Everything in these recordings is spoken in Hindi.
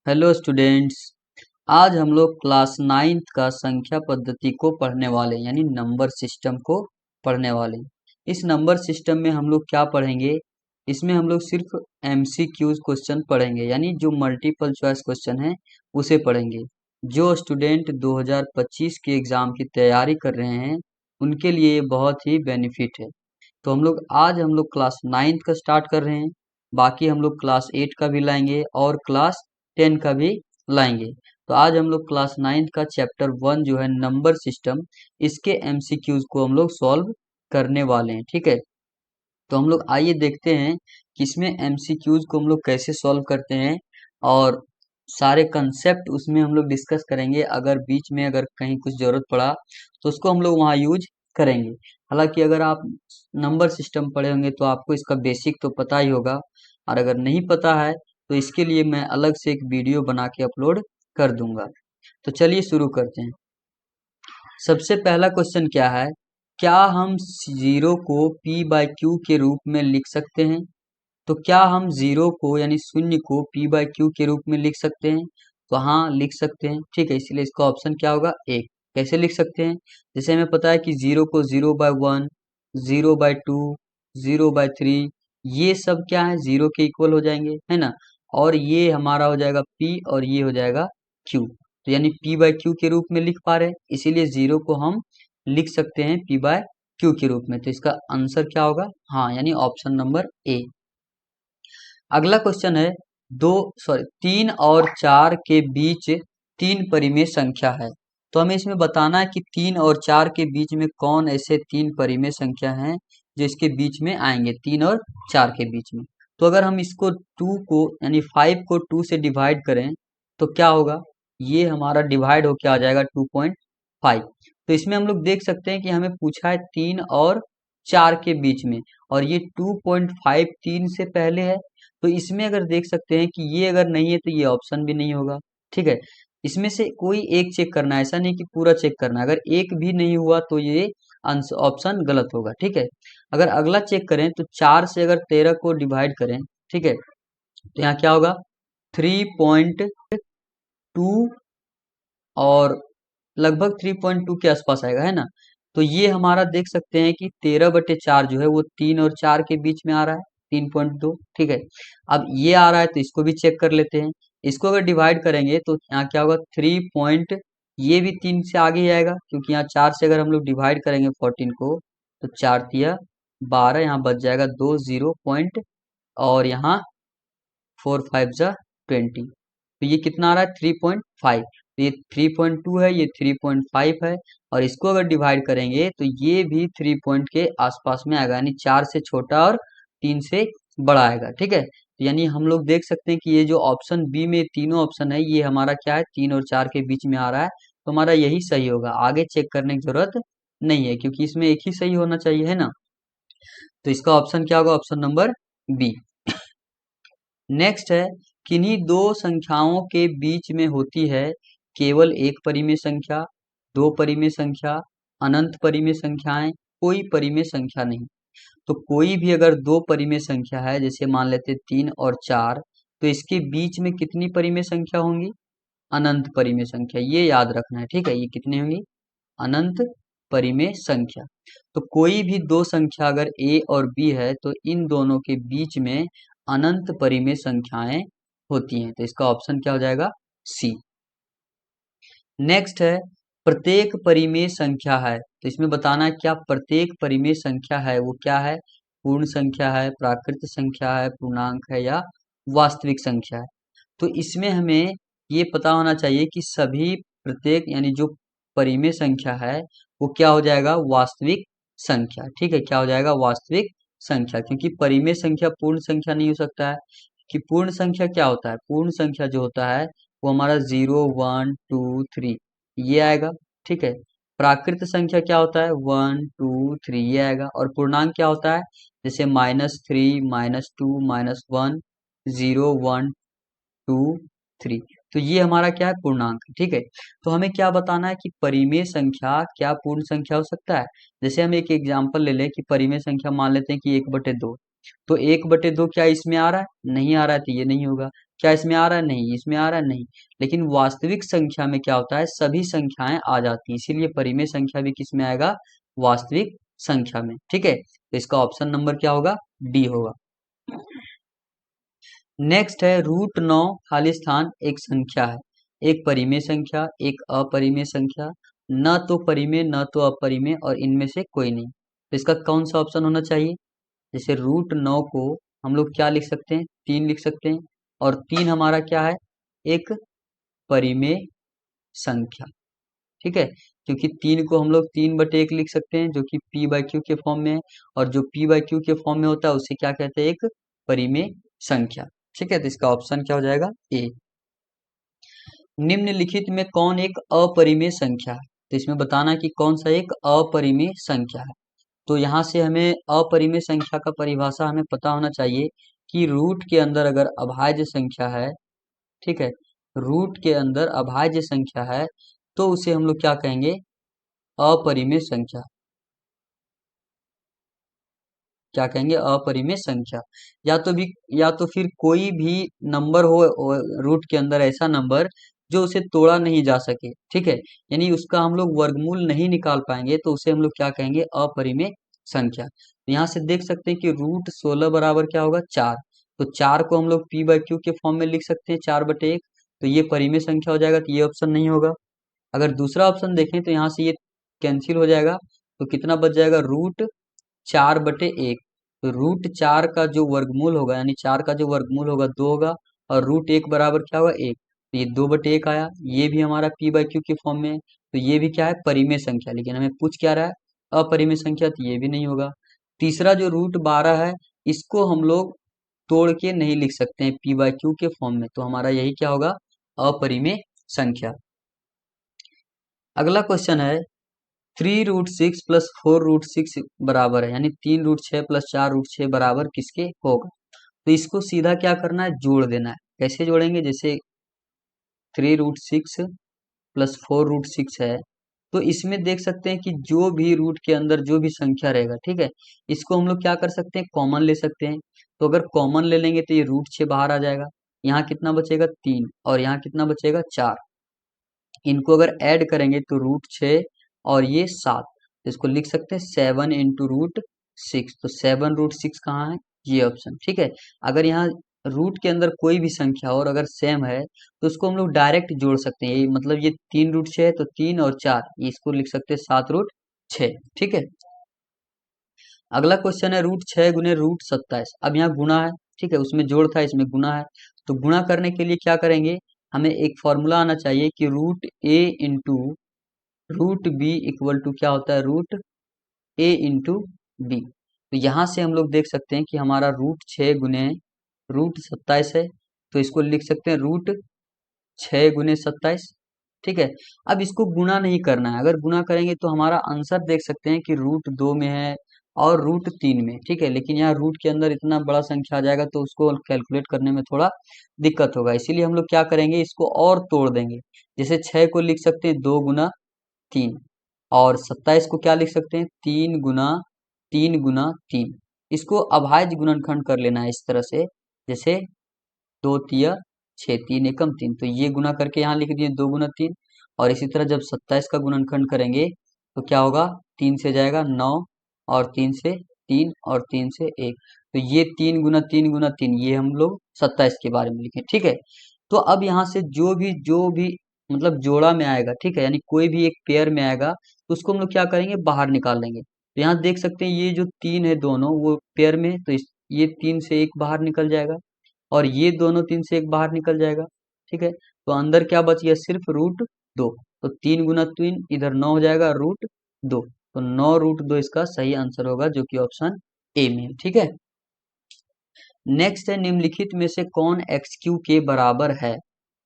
Hello students. आज हम लोग क्लास 9th का संख्या पद्धति को पढ़ने वाले हैं, यानी नंबर सिस्टम को पढ़ने वाले हैं। इस नंबर सिस्टम में हम लोग क्या पढ़ेंगे? इसमें हम लोग सिर्फ MCQs क्वेश्चन पढ़ेंगे, यानी जो मल्टीपल चॉइस क्वेश्चन है उसे पढ़ेंगे। जो स्टूडेंट 2025 के एग्जाम की तैयारी कर रहे हैं उनके लिए ये बहुत ही बेनिफिट है। तो हम लोग क्लास 9th का स्टार्ट कर रहे हैं। बाकी हम लोग क्लास 8 का भी लाएंगे और क्लास 10 का भी लाएंगे। तो आज हम लोग क्लास 9th का चैप्टर 1 जो है नंबर सिस्टम, इसके MCQs को हम लोग सॉल्व करने वाले हैं। ठीक है, तो हम लोग आइए देखते हैं कि इसमें MCQs को हम लोग कैसे सॉल्व करते हैं और सारे कंसेप्ट उसमें हम लोग डिस्कस करेंगे। अगर बीच में अगर कहीं कुछ जरूरत पड़ा तो उसको हम लोग वहाँ यूज करेंगे। हालांकि अगर आप नंबर सिस्टम पढ़े होंगे तो आपको इसका बेसिक तो पता ही होगा, और अगर नहीं पता है तो इसके लिए मैं अलग से एक वीडियो बना के अपलोड कर दूंगा। तो चलिए शुरू करते हैं। सबसे पहला क्वेश्चन क्या है? क्या हम जीरो को P/Q के रूप में लिख सकते हैं? तो क्या हम जीरो को यानी शून्य को P/Q के रूप में लिख सकते हैं? तो हाँ, लिख सकते हैं। ठीक है, इसलिए इसका ऑप्शन क्या होगा? एक। कैसे लिख सकते हैं? जैसे हमें पता है कि जीरो को 0/1, 0/2, 0/3, ये सब क्या है? जीरो के इक्वल हो जाएंगे, है ना। और ये हमारा हो जाएगा P और ये हो जाएगा Q। तो यानी P/Q के रूप में लिख पा रहे हैं, इसीलिए जीरो को हम लिख सकते हैं P/Q के रूप में। तो इसका आंसर क्या होगा? हाँ, यानी ऑप्शन नंबर ए। अगला क्वेश्चन है, 3 और 4 के बीच 3 परिमेय संख्या है। तो हमें इसमें बताना है कि 3 और 4 के बीच में कौन ऐसे 3 परिमेय संख्या हैं जो इसके बीच में आएंगे, 3 और 4 के बीच में। तो अगर हम इसको 2 को यानी 5 को 2 से डिवाइड करें तो क्या होगा? ये हमारा डिवाइड होके आ जाएगा 2.5। तो इसमें हम लोग देख सकते हैं कि हमें पूछा है 3 और 4 के बीच में, और ये 2.5 3 से पहले है। तो इसमें अगर देख सकते हैं कि ये अगर नहीं है तो ये ऑप्शन भी नहीं होगा। ठीक है, इसमें से कोई एक चेक करना है, ऐसा नहीं कि पूरा चेक करना है। अगर एक भी नहीं हुआ तो ये ऑप्शन गलत होगा। ठीक है, अगर अगला चेक करें तो 4 से अगर 13 को डिवाइड करें, ठीक है, तो यहाँ क्या होगा? 3.2 और लगभग 3.2 के आसपास आएगा, है ना। तो ये हमारा देख सकते हैं कि 13/4 जो है वो 3 और 4 के बीच में आ रहा है, 3.2। ठीक है, अब ये आ रहा है तो इसको भी चेक कर लेते हैं। इसको अगर डिवाइड करेंगे तो यहाँ क्या होगा? 3 ये भी 3 से आगे ही आएगा, क्योंकि यहाँ 4 से अगर हम लोग डिवाइड करेंगे 14 को तो 4 तिया 12, यहाँ बच जाएगा 2 0 पॉइंट, और यहाँ 4 5 जा 20। तो ये कितना आ रहा है? 3.5। तो ये 3.2 है, ये 3.5 है, और इसको अगर डिवाइड करेंगे तो ये भी 3 पॉइंट के आसपास में आएगा, यानी 4 से छोटा और 3 से बड़ा आएगा। ठीक है, तो यानी हम लोग देख सकते हैं कि ये जो ऑप्शन बी में तीनों ऑप्शन है ये हमारा क्या है? 3 और 4 के बीच में आ रहा है। तो हमारा यही सही होगा, आगे चेक करने की जरूरत नहीं है, क्योंकि इसमें एक ही सही होना चाहिए, है ना। तो इसका ऑप्शन क्या होगा? Option number B. नेक्स्ट है, किन्हीं दो संख्याओं के बीच में होती है केवल एक परिमेय संख्या, दो परिमेय संख्या, अनंत परिमेय संख्याएं, कोई परिमेय संख्या नहीं। तो कोई भी अगर दो परिमेय संख्या है, जैसे मान लेते 3 और 4, तो इसके बीच में कितनी परिमेय संख्या होंगी? अनंत परिमेय संख्या। ये याद रखना है। ठीक है, ये कितनी होंगी? अनंत परिमेय संख्या। तो कोई भी दो संख्या अगर a और b है तो इन दोनों के बीच में अनंत परिमेय संख्याएं होती हैं। तो इसका ऑप्शन क्या हो जाएगा? सी। नेक्स्ट है, प्रत्येक परिमेय संख्या है। तो इसमें बताना है क्या प्रत्येक परिमेय संख्या है वो क्या है? पूर्ण संख्या है, प्राकृत संख्या है, पूर्णांक है, या वास्तविक संख्या है। तो इसमें हमें ये पता होना चाहिए कि सभी प्रत्येक यानी जो परिमेय संख्या है वो क्या हो जाएगा? वास्तविक संख्या। ठीक है, क्या हो जाएगा? वास्तविक संख्या, क्योंकि परिमेय संख्या पूर्ण संख्या नहीं हो सकता है। कि पूर्ण संख्या क्या होता है? पूर्ण संख्या जो होता है वो हमारा 0 1 2 3 ये आएगा। ठीक है, प्राकृत संख्या क्या होता है? 1 2 3 ये आएगा। और पूर्णांक क्या होता है? जैसे -3 -2 -1 0 1 2 3। तो ये हमारा क्या है? पूर्णांक। ठीक है, तो हमें क्या बताना है कि परिमेय संख्या क्या पूर्ण संख्या हो सकता है? जैसे हम एक एग्जांपल ले लें कि परिमेय संख्या मान लेते हैं कि 1/2। तो 1/2 क्या इसमें आ रहा है? नहीं आ रहा है, तो ये नहीं होगा। क्या इसमें आ रहा है? नहीं, इसमें आ रहा है नहीं। लेकिन वास्तविक संख्या में क्या होता है, सभी संख्याएं आ जाती हैं, इसीलिए परिमेय संख्या भी किस में आएगा, वास्तविक संख्या में। ठीक है, तो इसका ऑप्शन नंबर क्या होगा, डी होगा। नेक्स्ट है √9 खाली स्थान एक संख्या है, एक परिमेय संख्या, एक अपरिमेय संख्या, न तो परिमेय न तो अपरिमेय और इनमें से कोई नहीं। तो इसका कौन सा ऑप्शन होना चाहिए? जैसे √9 को हम लोग क्या लिख सकते हैं, 3 लिख सकते हैं, और 3 हमारा क्या है, एक परिमेय संख्या। ठीक है, क्योंकि 3 को हम लोग 3/1 लिख सकते हैं जो कि p/q के फॉर्म में है, और जो p/q के फॉर्म में होता है उसे क्या कहते हैं, एक परिमेय संख्या। ठीक है, तो इसका ऑप्शन क्या हो जाएगा, ए। निम्नलिखित में कौन एक अपरिमेय संख्या है? तो इसमें बताना है कि कौन सा एक अपरिमेय संख्या है। तो यहाँ से हमें अपरिमेय संख्या का परिभाषा हमें पता होना चाहिए कि रूट के अंदर अगर अभाज्य संख्या है, ठीक है, रूट के अंदर अभाज्य संख्या है तो उसे हम लोग क्या कहेंगे, अपरिमेय संख्या। क्या कहेंगे, अपरिमेय संख्या। या तो फिर कोई भी नंबर हो रूट के अंदर, ऐसा नंबर जो उसे तोड़ा नहीं जा सके। ठीक है, यानी उसका हम लोग वर्गमूल नहीं निकाल पाएंगे तो उसे हम लोग क्या कहेंगे, अपरिमेय संख्या। यहाँ से देख सकते हैं कि √16 बराबर क्या होगा, 4। तो 4 को हम लोग p/q के फॉर्म में लिख सकते हैं, 4/1। तो ये परिमेय संख्या हो जाएगा, तो ये ऑप्शन नहीं होगा। अगर दूसरा ऑप्शन देखें तो यहाँ से ये कैंसिल हो जाएगा, तो कितना बच जाएगा, √4/1। तो √4 का जो वर्गमूल होगा, यानी 4 का जो वर्गमूल होगा 2 होगा, और √1 बराबर क्या होगा, 1। तो ये 2/1 आया, ये भी हमारा p/q के फॉर्म में है, तो ये भी क्या है, परिमेय संख्या। लेकिन हमें पूछ क्या रहा है, अपरिमेय संख्या, तो ये भी नहीं होगा। तीसरा जो √12 है, इसको हम लोग तोड़ के नहीं लिख सकते हैं p/q के फॉर्म में, तो हमारा यही क्या होगा, अपरिमेय संख्या। अगला क्वेश्चन है 3√6 प्लस 4√6 बराबर है, यानी 3√6 प्लस 4√6 बराबर किसके होगा। तो इसको सीधा क्या करना है, जोड़ देना है। कैसे जोड़ेंगे, जैसे 3√6 प्लस 4√6 है, तो इसमें देख सकते हैं कि जो भी रूट के अंदर जो भी संख्या रहेगा, ठीक है, इसको हम लोग क्या कर सकते हैं, कॉमन ले सकते हैं। तो अगर कॉमन ले लेंगे तो ये √6 बाहर आ जाएगा, यहाँ कितना बचेगा, 3, और यहाँ कितना बचेगा, 4। इनको अगर ऐड करेंगे तो √6 और ये 7, तो इसको लिख सकते हैं 7 इंटू √6। तो 7√6 कहाँ है, ये ऑप्शन। ठीक है, अगर यहाँ रूट के अंदर कोई भी संख्या और अगर सेम है तो उसको हम लोग डायरेक्ट जोड़ सकते हैं। ये मतलब ये 3√6 है तो 3 और 4, इसको लिख सकते हैं 7√6। ठीक है, अगला क्वेश्चन है √6 गुने √27। अब यहाँ गुणा है, ठीक है, उसमें जोड़ था, इसमें गुणा है। तो गुणा करने के लिए क्या करेंगे, हमें एक फॉर्मूला आना चाहिए कि √a into √b equal to क्या होता है, √a इंटू बी। तो यहाँ से हम लोग देख सकते हैं कि हमारा √6 गुने √27 है, तो इसको लिख सकते हैं √6 गुने 27। ठीक है, अब इसको गुणा नहीं करना है, अगर गुणा करेंगे तो हमारा आंसर देख सकते हैं कि √2 में है और √3 में। ठीक है, लेकिन यहाँ रूट के अंदर इतना बड़ा संख्या आ जाएगा तो उसको कैलकुलेट करने में थोड़ा दिक्कत होगा, इसीलिए हम लोग क्या करेंगे, इसको और तोड़ देंगे। जैसे 6 को लिख सकते हैं 2 गुना 3, और 27 को क्या लिख सकते हैं, 3 गुना 3। इसको अभाज्य गुणनखंड कर लेना है इस तरह से, जैसे 2 तिया 6, 3 एकम 3। तो ये गुना करके यहाँ लिख दिए 2 गुना 3, और इसी तरह जब 27 का गुणनखंड करेंगे तो क्या होगा, 3 से जाएगा 9, और 3 से 3, और 3 से 1। तो ये 3 गुना 3 गुना 3, ये हम लोग 27 के बारे में लिखे। ठीक है, तो अब यहाँ से जो भी मतलब जोड़ा में आएगा, ठीक है, यानी कोई भी एक पेयर में आएगा तो उसको हम लोग क्या करेंगे, बाहर निकाल लेंगे। तो यहाँ देख सकते हैं ये जो 3 है दोनों वो पेयर में है, तो ये 3 से 1 बाहर निकल जाएगा, और ये दोनों 3 से 1 बाहर निकल जाएगा। ठीक है, तो अंदर क्या बच गया, सिर्फ √2। तो 3 गुना 3 इधर 9 हो जाएगा, √2। तो 9 √2 इसका सही आंसर होगा, जो कि ऑप्शन ए में है। ठीक है, नेक्स्ट है निम्नलिखित में से कौन XQ के बराबर है।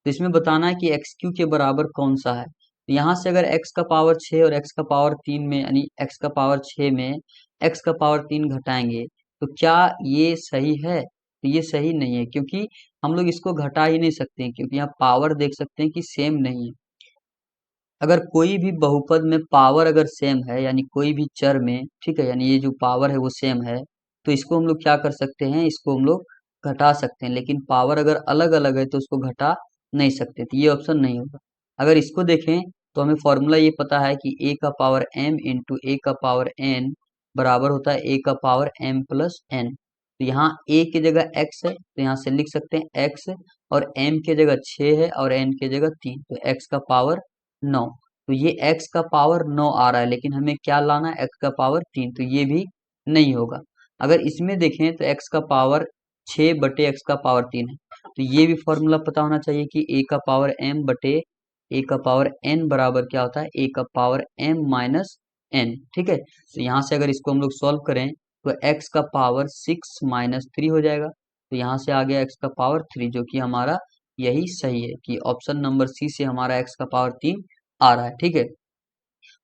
तो इसमें बताना है कि XQ के बराबर कौन सा है। तो यहाँ से अगर x का पावर 6 और x का पावर 3 में, यानी x का पावर 6 में x का पावर 3 घटाएंगे तो क्या ये सही है, तो ये सही नहीं है, क्योंकि हम लोग इसको घटा ही नहीं सकते हैं, क्योंकि यहाँ पावर देख सकते हैं कि सेम नहीं है। अगर कोई भी बहुपद में पावर अगर सेम है, यानी कोई भी चर में, ठीक है, यानी ये जो पावर है वो सेम है, तो इसको हम लोग क्या कर सकते हैं, इसको हम लोग घटा सकते हैं, लेकिन पावर अगर अलग अलग है तो उसको घटा नहीं सकते, तो ये ऑप्शन नहीं होगा। अगर इसको देखें तो हमें फॉर्मूला ये पता है कि ए का पावर m इंटू ए का पावर n बराबर होता है ए का पावर m प्लस n। तो यहाँ a की जगह x है तो यहाँ से लिख सकते हैं x, और m की जगह 6 है और n की जगह 3, तो x का पावर 9। तो ये x का पावर 9 आ रहा है, लेकिन हमें क्या लाना है, x का पावर 3, तो ये भी नहीं होगा। अगर इसमें देखें तो x का पावर 6 बटे x का पावर 3 है, तो ये भी फॉर्मूला पता होना चाहिए कि a का पावर m बटे a का पावर n बराबर क्या होता है, a का पावर m माइनस n। ठीक है, तो यहाँ से अगर इसको हम लोग सॉल्व करें तो x का पावर 6 माइनस 3 हो जाएगा, तो यहाँ से आ गया x का पावर 3, जो कि हमारा यही सही है कि ऑप्शन नंबर सी से हमारा x का पावर 3 आ रहा है। ठीक है,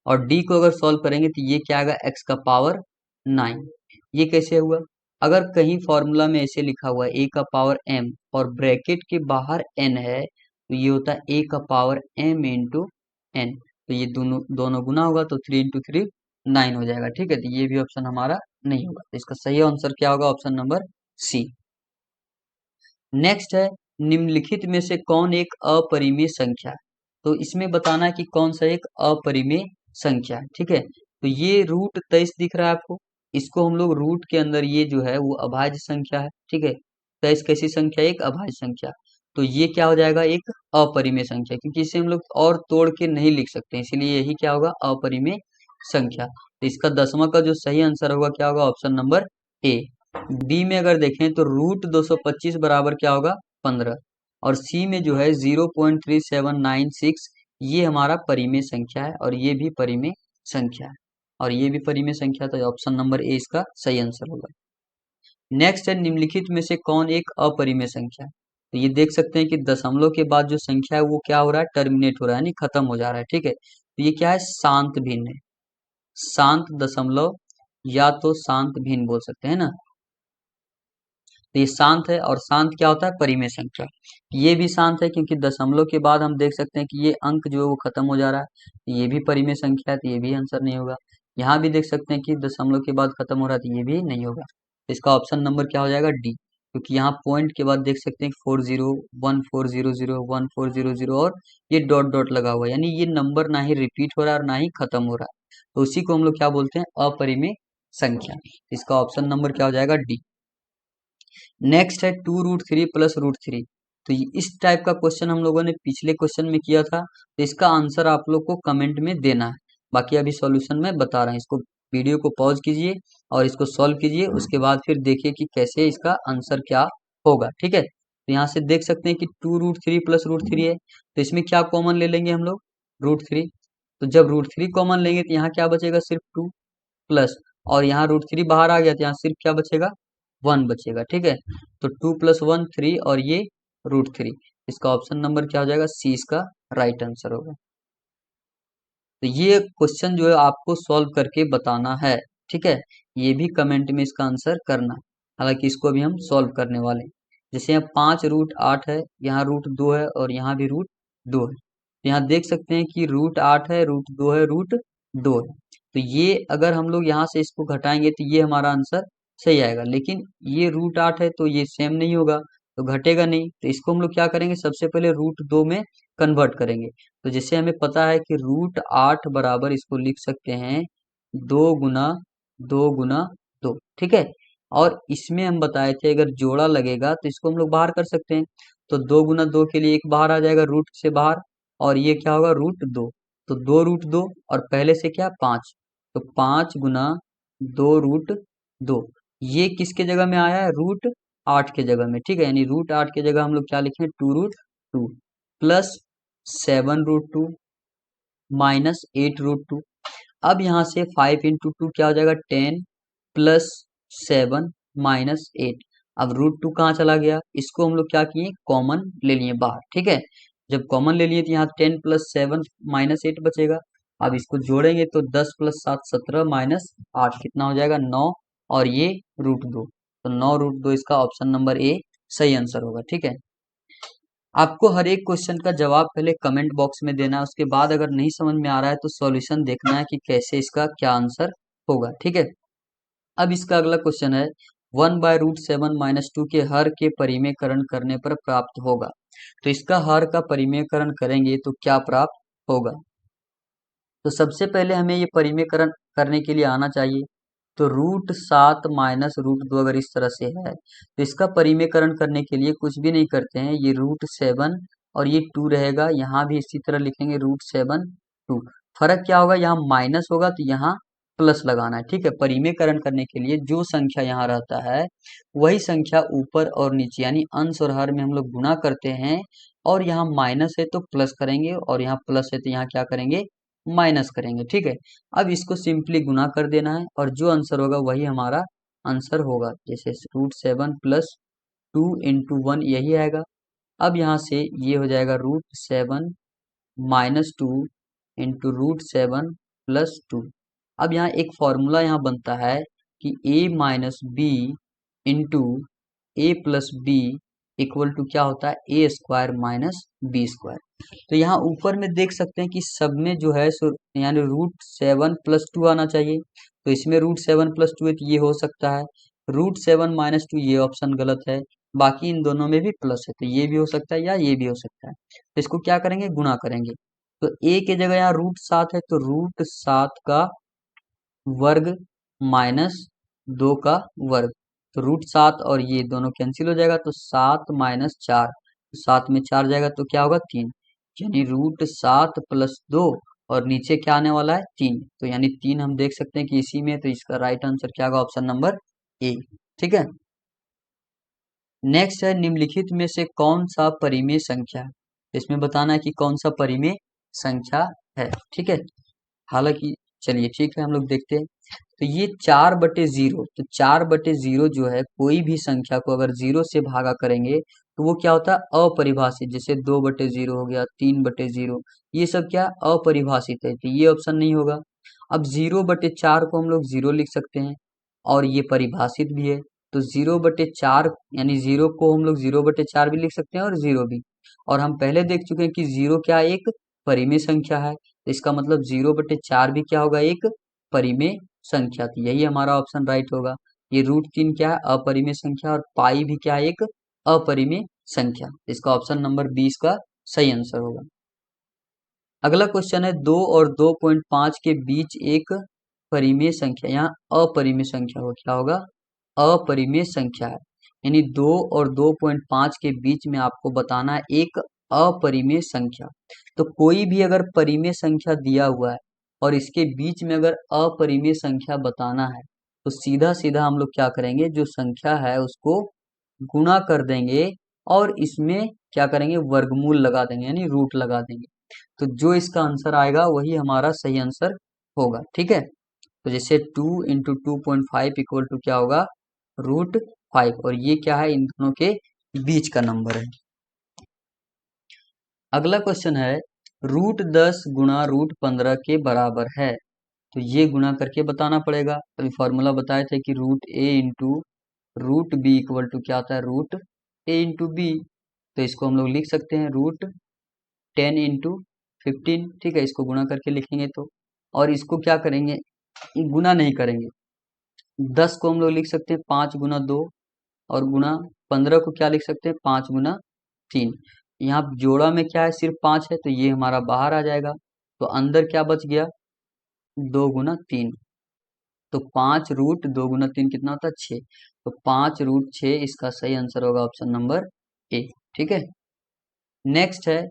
और डी को अगर सॉल्व करेंगे तो ये क्या आएगा, x का पावर 9। ये कैसे हुआ, अगर कहीं फॉर्मूला में ऐसे लिखा हुआ है a का पावर m और ब्रैकेट के बाहर n है, तो ये होता है a का पावर m इंटू n, तो ये दोनों दोनों गुना होगा तो 3 इंटू 3 9 हो जाएगा। ठीक है, तो ये भी ऑप्शन हमारा नहीं होगा, तो इसका सही आंसर क्या होगा, ऑप्शन नंबर सी। नेक्स्ट है, निम्नलिखित में से कौन एक अपरिमेय संख्या है, तो इसमें बताना है कि कौन सा एक अपरिमेय संख्या है। ठीक है, तो ये रूट 23 दिख रहा है आपको, इसको हम लोग रूट के अंदर ये जो है वो अभाज्य संख्या है। ठीक है, 23 कैसी संख्या, एक अभाज्य संख्या, तो ये क्या हो जाएगा, एक अपरिमेय संख्या, क्योंकि इसे हम लोग और तोड़ के नहीं लिख सकते, इसीलिए यही क्या होगा, अपरिमेय संख्या। तो इसका 10वां का जो सही आंसर होगा क्या होगा, ऑप्शन नंबर ए। बी में अगर देखें तो रूट 225 बराबर क्या होगा, 15, और सी में जो है 0.3796, ये हमारा परिमेय संख्या है, और ये भी परिमेय संख्या है, और ये भी परिमेय संख्या, तो ऑप्शन नंबर ए इसका सही आंसर होगा। नेक्स्ट है, निम्नलिखित में से कौन एक अपरिमेय संख्या है, तो ये देख सकते हैं कि दशमलव के बाद जो संख्या है वो क्या हो रहा है, टर्मिनेट हो रहा है, यानी खत्म हो जा रहा है। ठीक है, तो ये क्या है, शांत भिन्न है, शांत दशमलव या तो शांत भिन्न बोल सकते हैं ना, तो ये शांत है, और शांत क्या होता है, परिमेय संख्या। ये भी शांत है क्योंकि दशमलव के बाद हम देख सकते हैं कि ये अंक जो है वो खत्म हो जा रहा है, ये भी परिमेय संख्या है, तो ये भी आंसर नहीं होगा। यहाँ भी देख सकते हैं कि दशमलव के बाद खत्म हो रहा है, तो ये भी नहीं होगा। इसका ऑप्शन नंबर क्या हो जाएगा, डी, क्योंकि यहाँ पॉइंट के बाद देख सकते हैं 40 1400 1400 और ये डॉट डॉट लगा हुआ है, यानी ये नंबर ना ही रिपीट हो रहा है और ना ही खत्म हो रहा है, तो उसी को हम लोग क्या बोलते हैं, अपरिमेय संख्या। इसका ऑप्शन नंबर क्या हो जाएगा, डी। नेक्स्ट है 2√3 प्लस √3, तो इस टाइप का क्वेश्चन हम लोगों ने पिछले क्वेश्चन में किया था, तो इसका आंसर आप लोग को कमेंट में देना है। बाकी अभी सॉल्यूशन में बता रहे हैं, इसको वीडियो को पॉज कीजिए और इसको सॉल्व कीजिए, उसके बाद फिर देखिए कि कैसे इसका आंसर क्या होगा। ठीक है, तो यहाँ से देख सकते हैं कि 2√3 प्लस √3 है, तो इसमें क्या कॉमन ले लेंगे हम लोग, √3, तो जब √3 कॉमन लेंगे तो यहाँ क्या बचेगा, सिर्फ 2 प्लस, और यहाँ √3 बाहर आ गया तो यहाँ सिर्फ क्या बचेगा, 1 बचेगा। ठीक है, तो 2 + 1 3 और ये √3, इसका ऑप्शन नंबर क्या हो जाएगा, सी इसका राइट आंसर होगा। तो ये क्वेश्चन जो है आपको सॉल्व करके बताना है। ठीक है, ये भी कमेंट में इसका आंसर करना, हालांकि इसको अभी हम सॉल्व करने वाले हैं। जैसे यहाँ 5√8 है, यहाँ √2 है और यहाँ भी √2 है, तो यहाँ देख सकते हैं कि √8 है, √2 है, √2 है, तो ये अगर हम लोग यहाँ से इसको घटाएंगे तो ये हमारा आंसर सही आएगा, लेकिन ये √8 है तो ये सेम नहीं होगा, तो घटेगा नहीं, तो इसको हम लोग क्या करेंगे, सबसे पहले √2 में कन्वर्ट करेंगे। तो जैसे हमें पता है कि √8 बराबर इसको लिख सकते हैं 2 × 2 × 2। ठीक है, और इसमें हम बताए थे अगर जोड़ा लगेगा तो इसको हम लोग बाहर कर सकते हैं, तो 2 × 2 के लिए एक बाहर आ जाएगा रूट से बाहर, और ये क्या होगा, √2, तो 2√2 और पहले से क्या 5, तो 5 × 2 √2, ये किसके जगह में आया है, √8 के जगह में। ठीक है, यानी √8 के जगह हम लोग क्या लिखें, 2√2 प्लस 7√2 माइनस 8√2। अब यहाँ से 5 × 2 क्या हो जाएगा, 10 प्लस 7 माइनस 8। अब √2 कहाँ चला गया, इसको हम लोग क्या किए, कॉमन ले लिए बाहर। ठीक है, जब कॉमन ले लिए तो यहाँ 10 + 7 माइनस 8 बचेगा। अब इसको जोड़ेंगे तो 10 + 7 17 माइनस 8 कितना हो जाएगा, 9, और ये √2, तो 9√2 इसका ऑप्शन नंबर ए सही आंसर होगा। ठीक है, आपको हर एक क्वेश्चन का जवाब पहले कमेंट बॉक्स में देना है, उसके बाद अगर नहीं समझ में आ रहा है तो सॉल्यूशन देखना है कि कैसे इसका क्या आंसर होगा। ठीक है, अब इसका अगला क्वेश्चन है, 1/√7 - 2 के हर के परिमेयकरण करने पर प्राप्त होगा। तो इसका हर का परिमेयकरण करेंगे तो क्या प्राप्त होगा? तो सबसे पहले हमें ये परिमेयकरण करने के लिए आना चाहिए। तो √7 - √2 अगर इस तरह से है तो इसका परिमेयकरण करने के लिए कुछ भी नहीं करते हैं, ये √7 और ये 2 रहेगा, यहाँ भी इसी तरह लिखेंगे √7 2। फर्क क्या होगा, यहाँ माइनस होगा तो यहाँ प्लस लगाना है। ठीक है, परिमेयकरण करने के लिए जो संख्या यहाँ रहता है वही संख्या ऊपर और नीचे यानी अंश और हर में हम लोग गुणा करते हैं, और यहाँ माइनस है तो प्लस करेंगे और यहाँ प्लस है तो यहाँ क्या करेंगे, माइनस करेंगे। ठीक है, अब इसको सिंपली गुना कर देना है और जो आंसर होगा वही हमारा आंसर होगा। जैसे √7 + 2 × 1 यही आएगा। अब यहाँ से ये हो जाएगा √7 - 2 × √7 + 2। अब यहाँ एक फॉर्मूला यहाँ बनता है कि a - b × a + b equal to क्या होता है, a² - b²। तो यहाँ ऊपर में देख सकते हैं कि सब में जो है सो यानी √7 + 2 आना चाहिए। तो इसमें √7 + 2 है तो ये हो सकता है। √7 - 2 ये ऑप्शन गलत है। बाकी इन दोनों में भी प्लस है तो ये भी हो सकता है या ये भी हो सकता है। तो इसको क्या करेंगे, गुणा करेंगे। तो a के जगह यहाँ √7 है तो √7 का वर्ग -2 का वर्ग। तो √7 और ये दोनों कैंसिल हो जाएगा तो 7 - 4, 7 में 4 जाएगा तो क्या होगा 3, यानी √7 + 2 और नीचे क्या आने वाला है 3। तो यानी 3 हम देख सकते हैं कि इसी में, तो इसका राइट आंसर क्या होगा, ऑप्शन नंबर ए। ठीक है, नेक्स्ट है निम्नलिखित में से कौन सा परिमेय संख्या है। इसमें बताना है कि कौन सा परिमेय संख्या है। ठीक है, हालांकि चलिए ठीक है हम लोग देखते हैं। तो ये 4/0, तो 4/0 जो है कोई भी संख्या को अगर 0 से भागा करेंगे तो वो क्या होता है, अपरिभाषित। जैसे 2/0 हो गया, 3/0, ये सब क्या अपरिभाषित है, तो ये ऑप्शन नहीं होगा। अब 0/4 को हम लोग 0 लिख सकते हैं और ये परिभाषित भी है। तो 0/4 यानी 0 को हम लोग 0/4 भी लिख सकते हैं और 0 भी। और हम पहले देख चुके हैं कि 0 क्या एक परिमेय संख्या है, तो इसका मतलब 0/4 भी क्या होगा, एक परिमेय संख्या। तो यही हमारा ऑप्शन राइट होगा। ये √3 क्या है, अपरिमेय संख्या, और पाई भी क्या है, एक अपरिमेय संख्या। इसका ऑप्शन नंबर 20 का सही आंसर होगा। अगला क्वेश्चन है 2 और 2.5 के बीच एक परिमेय संख्या, यहाँ अपरिमेय संख्या हो, क्या होगा, अपरिमेय संख्या है। यानी 2 और 2.5 के बीच में आपको बताना है एक अपरिमेय संख्या। तो कोई भी अगर परिमेय संख्या दिया हुआ है और इसके बीच में अगर अपरिमेय संख्या बताना है तो सीधा सीधा हम लोग क्या करेंगे, जो संख्या है उसको गुणा कर देंगे और इसमें क्या करेंगे, वर्गमूल लगा देंगे यानी रूट लगा देंगे। तो जो इसका आंसर आएगा वही हमारा सही आंसर होगा। ठीक है, तो जैसे 2 × 2.5 इक्वल टू क्या होगा, √5, और ये क्या है, इन दोनों के बीच का नंबर है। अगला क्वेश्चन है √10 गुणा √15 के बराबर है। तो ये गुणा करके बताना पड़ेगा। अभी फॉर्मूला बताए थे कि √a × √b इक्वल टू क्या आता है, √a × b। तो इसको हम लोग लिख सकते हैं √10 × 15। ठीक है, इसको गुणा करके लिखेंगे तो, और इसको क्या करेंगे, गुना नहीं करेंगे। 10 को हम लोग लिख सकते हैं 5 × 2, और गुणा 15 को क्या लिख सकते हैं 5 × 3। यहाँ जोड़ा में क्या है, सिर्फ 5 है तो ये हमारा बाहर आ जाएगा। तो अंदर क्या बच गया, 2 × 3। तो 5 √2 × 3 कितना होता है, 6। तो 5 √6 इसका सही आंसर होगा ऑप्शन नंबर ए। ठीक है, नेक्स्ट है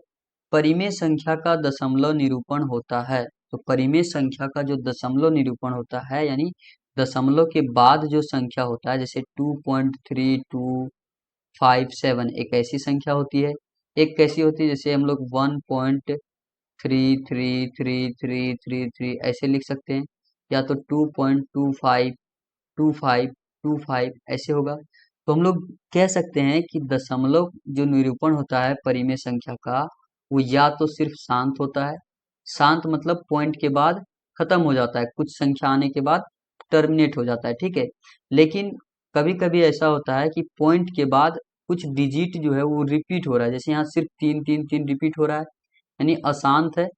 परिमेय संख्या का दशमलव निरूपण होता है। तो परिमेय संख्या का जो दशमलव निरूपण होता है यानी दशमलव के बाद जो संख्या होता है, जैसे 2.3257 एक ऐसी संख्या होती है। एक कैसी होती है, जैसे हम लोग 1.333333 ऐसे लिख सकते हैं, या तो 2.252525 ऐसे होगा। तो हम लोग कह सकते हैं कि दशमलव जो निरूपण होता है परिमेय संख्या का, वो या तो सिर्फ शांत होता है, शांत मतलब पॉइंट के बाद खत्म हो जाता है, कुछ संख्या आने के बाद टर्मिनेट हो जाता है। ठीक है, लेकिन कभी कभी ऐसा होता है कि पॉइंट के बाद कुछ डिजिट जो है वो रिपीट हो रहा है, जैसे यहाँ सिर्फ 3 रिपीट हो रहा है, यानी अशांत है,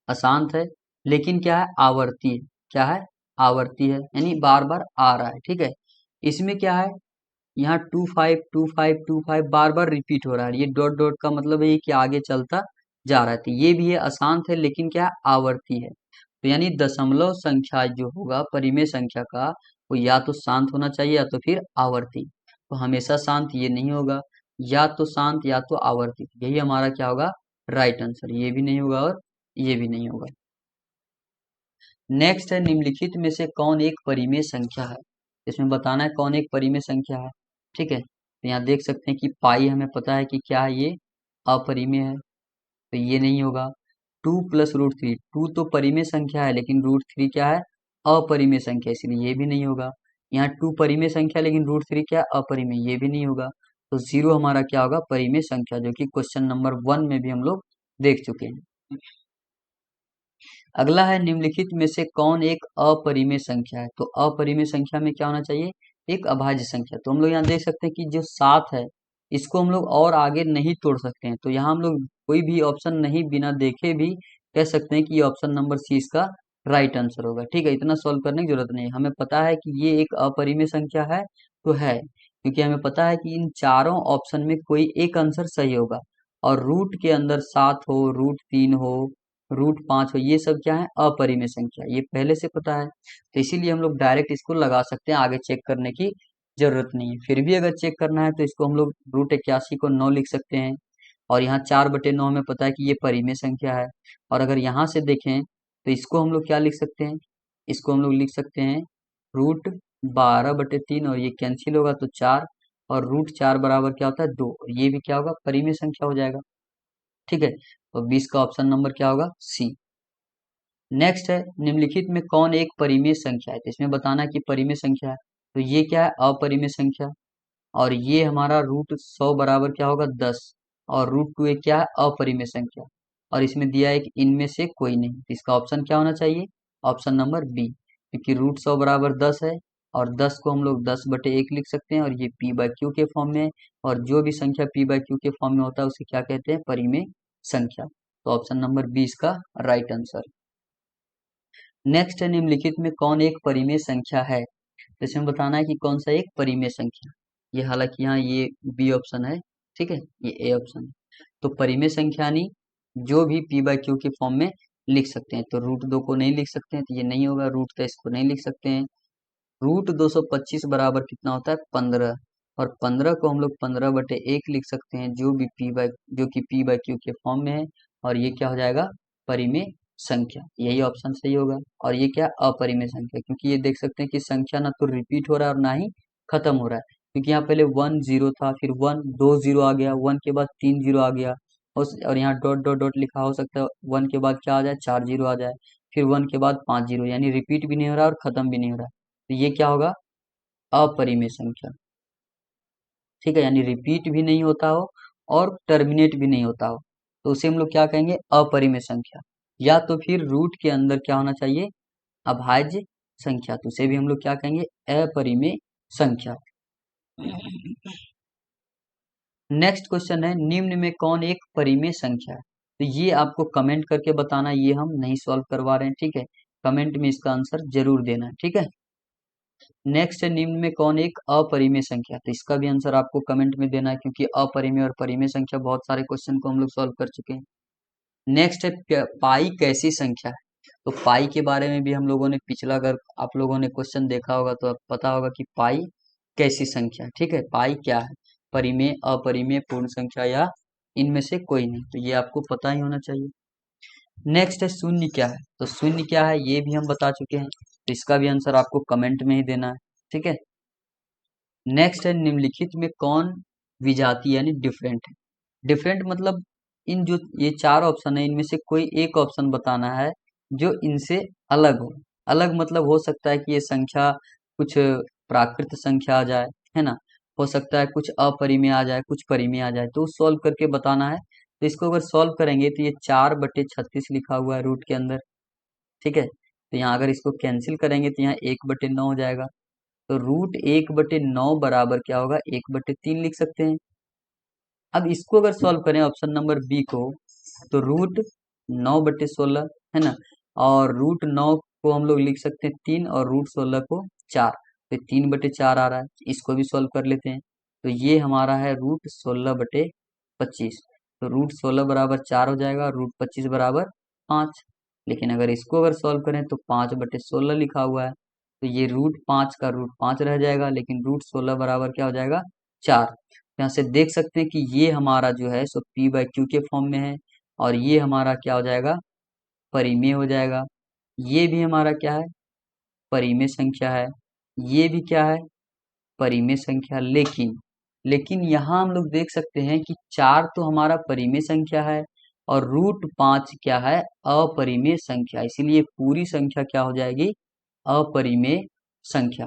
अशांत है, लेकिन क्या है, आवर्ती है। क्या है, आवर्ती है, यानी बार बार आ रहा है। ठीक है, इसमें क्या है, यहाँ 2 5 2 5 2 5 बार बार रिपीट हो रहा है। ये डॉट डॉट का मतलब है कि आगे चलता जा रहा है। तो ये भी है, अशांत है, लेकिन क्या है, आवर्ती है। तो यानी दशमलव संख्या जो होगा परिमेय संख्या का, वो या तो शांत होना चाहिए या तो फिर आवर्ती। तो हमेशा शांत ये नहीं होगा, या तो शांत या तो आवर्ती। यही हमारा क्या होगा, राइट आंसर। ये भी नहीं होगा और ये भी नहीं होगा। नेक्स्ट है, निम्नलिखित में से कौन एक परिमेय संख्या है। इसमें बताना है कौन एक परिमेय संख्या है। ठीक है, तो यहाँ देख सकते हैं कि पाई हमें पता है कि क्या है, ये अपरिमेय है, तो ये नहीं होगा। 2 + √3, 2 तो परिमेय संख्या है, लेकिन √3 क्या है, अपरिमेय संख्या, इसलिए ये भी नहीं होगा। यहाँ 2 परिमेय संख्या, लेकिन √3 क्या है, अपरिमेय, ये भी नहीं होगा। तो 0 हमारा क्या होगा, परिमेय संख्या, जो कि क्वेश्चन नंबर 1 में भी हम लोग देख चुके हैं। अगला है, निम्नलिखित में से कौन एक अपरिमेय संख्या है। तो अपरिमेय संख्या में क्या होना चाहिए, एक अभाज्य संख्या। तो हम लोग यहाँ देख सकते हैं कि जो 7 है, इसको हम लोग और आगे नहीं तोड़ सकते हैं। तो यहाँ हम लोग कोई भी ऑप्शन नहीं, बिना देखे भी कह सकते हैं कि ये ऑप्शन नंबर सी इसका राइट आंसर होगा। ठीक है, इतना सॉल्व करने की जरूरत नहीं है, हमें पता है कि ये एक अपरिमेय संख्या है, तो है, क्योंकि हमें पता है कि इन चारों ऑप्शन में कोई एक आंसर सही होगा। और रूट के अंदर 7 हो, √3 हो, √5 हो, ये सब क्या है, अपरिमेय संख्या, ये पहले से पता है। तो इसीलिए हम लोग डायरेक्ट इसको लगा सकते हैं, आगे चेक करने की जरूरत नहीं है। फिर भी अगर चेक करना है तो इसको हम लोग √81 को 9 लिख सकते हैं। और यहाँ 4/9 हमें पता है कि ये परिमेय संख्या है। और अगर यहाँ से देखें तो इसको हम लोग क्या लिख सकते हैं, इसको हम लोग लिख सकते हैं √12/3, और ये कैंसिल होगा तो 4, और √4 बराबर क्या होता है, 2, और ये भी क्या होगा, परिमेय संख्या हो जाएगा। ठीक है, तो 20 का ऑप्शन नंबर क्या होगा, सी। नेक्स्ट है, निम्नलिखित में कौन एक परिमेय संख्या है। तो इसमें बताना है कि परिमेय संख्या है। तो ये क्या है, अपरिमेय संख्या। और ये हमारा √100 बराबर क्या होगा, 10, और √2 एक क्या है, अपरिमेय संख्या। और इसमें दिया है कि इनमें से कोई नहीं। तो इसका ऑप्शन क्या होना चाहिए, ऑप्शन नंबर बी, क्योंकि √100 बराबर 10 है, और 10 को हम लोग 10/1 लिख सकते हैं, और ये p/q के फॉर्म में है। और जो भी संख्या p/q के फॉर्म में होता है उसे क्या कहते हैं, परिमेय संख्या। तो ऑप्शन नंबर 20 का राइट आंसर। नेक्स्ट है, निम्नलिखित में कौन एक परिमेय संख्या है। तो इसमें बताना है कि कौन सा एक परिमेय संख्या। ये हालांकि यहाँ ये बी ऑप्शन है, ठीक है, ये ए ऑप्शन है। तो परिमेय संख्या यानी जो भी p/q के फॉर्म में लिख सकते हैं। तो √2 को नहीं लिख सकते हैं, तो ये नहीं होगा। √23 को नहीं लिख सकते हैं। √225 बराबर कितना होता है, 15, और 15 को हम लोग 15/1 लिख सकते हैं, जो कि p/q के फॉर्म में है। और ये क्या हो जाएगा, परिमेय संख्या, यही ऑप्शन सही होगा। और ये क्या, अपरिमेय संख्या, क्योंकि ये देख सकते हैं कि संख्या ना तो रिपीट हो रहा है और ना ही खत्म हो रहा है। क्योंकि यहाँ पहले 1 0 था, फिर 1 2 0 आ गया, 1 के बाद 3 0 आ गया, और यहाँ डॉट डॉट डॉट लिखा, हो सकता है 1 के बाद क्या आ जाए, 4 0 आ जाए, फिर 1 के बाद 5 0, यानी रिपीट भी नहीं हो रहा और खत्म भी नहीं हो रहा। तो ये क्या होगा, अपरिमेय संख्या। ठीक है, यानी रिपीट भी नहीं होता हो और टर्मिनेट भी नहीं होता हो, तो उसे हम लोग क्या कहेंगे, अपरिमेय संख्या। या तो फिर रूट के अंदर क्या होना चाहिए, अभाज्य संख्या, तो उसे भी हम लोग क्या कहेंगे, अपरिमेय संख्या। नेक्स्ट क्वेश्चन है, निम्न में कौन एक परिमेय संख्या है। तो ये आपको कमेंट करके बताना, ये हम नहीं सॉल्व करवा रहे हैं। ठीक है, कमेंट में इसका आंसर जरूर देना है। ठीक है, नेक्स्ट है, निम्न में कौन एक अपरिमेय संख्या। तो इसका भी आंसर आपको कमेंट में देना है, क्योंकि अपरिमेय और परिमेय संख्या बहुत सारे क्वेश्चन को हम लोग सॉल्व कर चुके हैं। नेक्स्ट है, पाई कैसी संख्या है। तो पाई के बारे में भी हम लोगों ने पिछला, अगर आप लोगों ने क्वेश्चन देखा होगा तो आप पता होगा कि पाई कैसी संख्या है। ठीक है, पाई क्या है, परिमेय, अपरिमेय, पूर्ण संख्या, या इनमें से कोई नहीं। तो ये आपको पता ही होना चाहिए। नेक्स्ट है, शून्य क्या है। तो शून्य क्या है ये भी हम बता चुके हैं, तो इसका भी आंसर आपको कमेंट में ही देना है। ठीक है, नेक्स्ट है, निम्नलिखित में कौन विजातीय यानी डिफरेंट है। डिफरेंट मतलब इन जो ये चार ऑप्शन है, इनमें से कोई एक ऑप्शन बताना है जो इनसे अलग हो। अलग मतलब हो सकता है कि ये संख्या कुछ प्राकृत संख्या आ जाए, है ना, हो सकता है कुछ अपरिमेय आ जाए, कुछ परिमेय आ जाए, तो सॉल्व करके बताना है। तो इसको अगर सॉल्व करेंगे तो ये 4/36 लिखा हुआ है रूट के अंदर। ठीक है, तो यहाँ अगर इसको कैंसिल करेंगे तो यहाँ 1/9 हो जाएगा। तो √1/9 बराबर क्या होगा, 1/3 लिख सकते हैं। अब इसको अगर सॉल्व करें ऑप्शन नंबर बी को, तो √9/16 है ना, और √9 को हम लोग लिख सकते हैं 3, और √16 को 4। तो 3/4 आ रहा है, इसको भी सॉल्व कर लेते हैं। तो ये हमारा है √16/25। तो √16 बराबर 4 हो जाएगा, √25 बराबर 5। लेकिन अगर इसको अगर सॉल्व करें तो 5/16 लिखा हुआ है, तो ये √5 का √5 रह जाएगा, लेकिन √16 बराबर क्या हो जाएगा, 4। यहाँ से देख सकते हैं कि ये हमारा जो है सो p/q के फॉर्म में है, और ये हमारा क्या हो जाएगा, परिमेय हो जाएगा। ये भी हमारा क्या है, परिमेय संख्या है। ये भी क्या है, परिमेय संख्या। लेकिन यहाँ हम लोग देख सकते हैं कि 4 तो हमारा परिमेय संख्या है, और √5 क्या है, अपरिमेय संख्या। इसीलिए पूरी संख्या क्या हो जाएगी, अपरिमेय संख्या।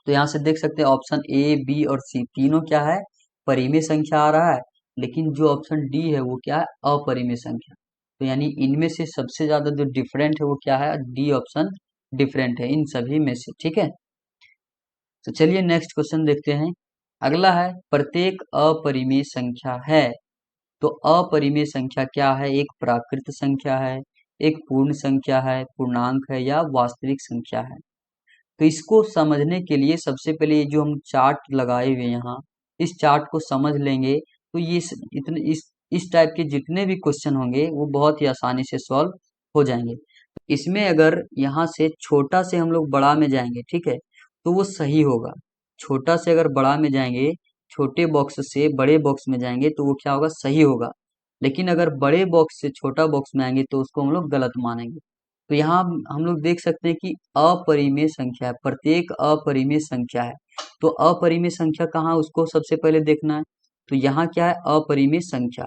तो यहाँ से देख सकते हैं ऑप्शन ए, बी और सी तीनों क्या है, परिमेय संख्या आ रहा है, लेकिन जो ऑप्शन डी है वो क्या है, अपरिमेय संख्या। तो यानी इनमें से सबसे ज्यादा जो डिफरेंट है वो क्या है, डी ऑप्शन डिफरेंट है इन सभी में से। ठीक है, तो चलिए नेक्स्ट क्वेश्चन देखते हैं। अगला है, प्रत्येक अपरिमेय संख्या है। तो अपरिमेय संख्या क्या है, एक प्राकृत संख्या है, एक पूर्ण संख्या है, पूर्णांक है, या वास्तविक संख्या है। तो इसको समझने के लिए सबसे पहले ये जो हम चार्ट लगाए हुए यहाँ, इस चार्ट को समझ लेंगे तो ये इतने इस टाइप के जितने भी क्वेश्चन होंगे वो बहुत ही आसानी से सॉल्व हो जाएंगे। इसमें अगर यहाँ से छोटा से हम लोग बड़ा में जाएंगे, ठीक है, तो वो सही होगा। छोटा से अगर बड़ा में जाएंगे, छोटे बॉक्स से बड़े बॉक्स में जाएंगे तो वो क्या होगा, सही होगा। लेकिन अगर बड़े बॉक्स से छोटा बॉक्स में आएंगे तो उसको हम लोग गलत मानेंगे। तो यहाँ हम लोग देख सकते हैं कि अपरिमेय संख्या है, प्रत्येक अपरिमेय संख्या है। तो अपरिमेय संख्या कहाँ, उसको सबसे पहले देखना है। तो यहाँ क्या है, अपरिमेय संख्या।